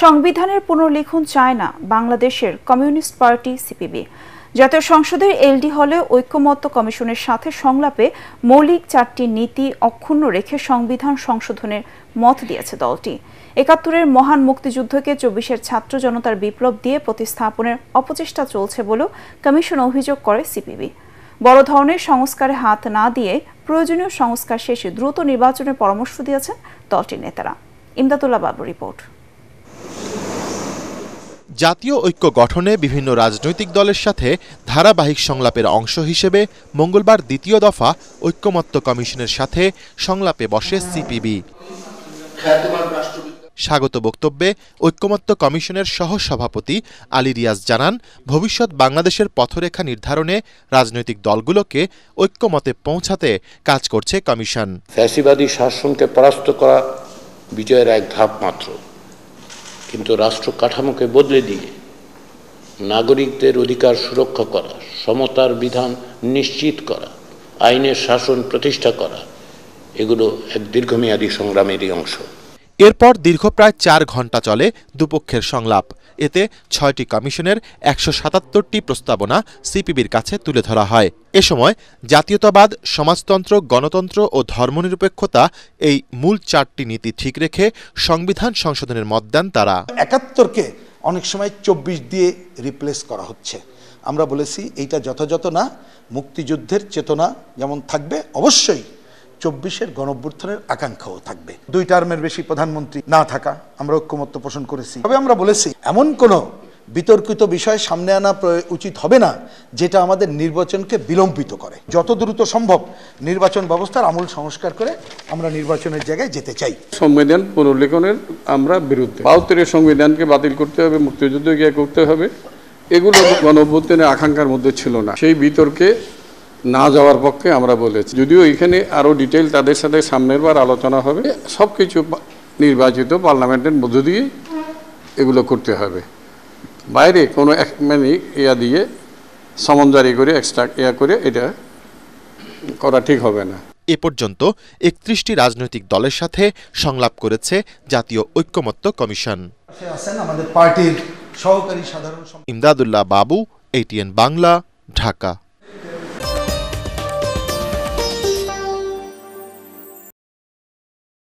সংবিধানের পুনর্লিখন চায় না বাংলাদেশের কমিউনিস্ট পার্টি সিপিবি। জাতীয় সংসদের এলডি হলে ঐক্যমত্য কমিশনের সাথে সংলাপে মৌলিক 4টি নীতি অক্ষুণ্ণ রেখে সংবিধান সংশোধনের মত দিয়েছে দলটি। ৭১-এর মহান মুক্তিযুদ্ধকে ২৪-এর ছাত্র জনতার বিপ্লব দিয়ে প্রতিস্থাপনের অপচেষ্টা চলছে বলেও কমিশন অভিযোগ করে সিপিবি। বড় ধরনের সংস্কারে হাত না দিয়ে প্রয়োজনীয় সংস্কার শেষে দ্রুত নির্বাচনের পরামর্শ দিয়েছেন দলটির নেতারা। ইমদাদুল্লাহ বাবু রিপোর্ট। জাতীয় ঐক্য গঠনে বিভিন্ন রাজনৈতিক দলের সাথে ধারাবাহিক সংলাপের অংশ হিসেবে মঙ্গলবার দ্বিতীয় দফা ঐক্যমত্য কমিশনের সাথে সংলাপে বসে সিপিবি। স্বাগত বক্তব্যে ঐক্যমত্য কমিশনের সহসভাপতি আলী রিয়াজ জানান, ভবিষ্যৎ বাংলাদেশের পথরেখা নির্ধারণে রাজনৈতিক দলগুলোকে ঐক্যমতে পৌঁছাতে কাজ করছে কমিশন। ফ্যাসিবাদী শাসনকে পরাস্ত করা বিজয়ের এক ধাপ মাত্র, কিন্তু রাষ্ট্র কাঠামোকে বদলে দিয়ে নাগরিকদের অধিকার সুরক্ষা করা, সমতার বিধান নিশ্চিত করা, আইনের শাসন প্রতিষ্ঠা করা, এগুলো এক দীর্ঘমেয়াদী সংগ্রামেরই অংশ। এরপর দীর্ঘ প্রায় ৪ ঘণ্টা চলে দুপক্ষের সংলাপ। এতে ৬টি কমিশনের ১৭৭টি প্রস্তাবনা সিপিবির কাছে তুলে ধরা হয়। এ সময় জাতীয়তাবাদ, সমাজতন্ত্র, গণতন্ত্র ও ধর্মনিরপেক্ষতা এই মূল 4টি নীতি ঠিক রেখে সংবিধান সংশোধনের মত দেন তারা। ৭১-কে অনেক সময় ২৪ দিয়ে রিপ্লেস করা হচ্ছে। আমরা বলেছি এইটা যথাযথ না। মুক্তিযুদ্ধের চেতনা যেমন থাকবে, অবশ্যই ২৪-এর গণঅভ্যুত্থানের আকাঙ্ক্ষাও থাকবে। 2 টার্মের বেশি প্রধানমন্ত্রী না থাকা আমরা ঐক্যমত্য পোষণ করেছি। তবে আমরা বলেছি এমন কোনো বিতর্কিত বিষয় সামনে আনা উচিত হবে না যেটা আমাদের নির্বাচনকে বিলম্বিত করে। যত দ্রুত সম্ভব নির্বাচন ব্যবস্থার আমূল সংস্কার করে আমরা নির্বাচনের জায়গায় যেতে চাই। সংবিধান পুনর্লেখনের আমরা বিরুদ্ধে। ৭২-এর সংবিধানকে বাতিল করতে হবে, মুক্তিযুদ্ধ গিয়ে করতে হবে, এগুলো গণঅভ্যুত্থানের আকাঙ্ক্ষার মধ্যে ছিল না। সেই বিতর্কে না যাওয়ার পক্ষে আমরা বলেছি। যদিও এখানে আরও ডিটেইল তাদের সাথে সামনের বার আলোচনা হবে। সবকিছু নির্বাচিত পার্লামেন্টের মধ্য দিয়ে এগুলো করতে হবে। বাইরে কোনো মানে দিয়ে সমন জারি করে এক্সট্রা করে এটা করা ঠিক হবে না। এ পর্যন্ত ৩১টি রাজনৈতিক দলের সাথে সংলাপ করেছে জাতীয় ঐক্যমত্য কমিশন। আমাদের পার্টির সহকারী সাধারণ ইমদাদুল্লাহ বাবু, ATN বাংলা, ঢাকা।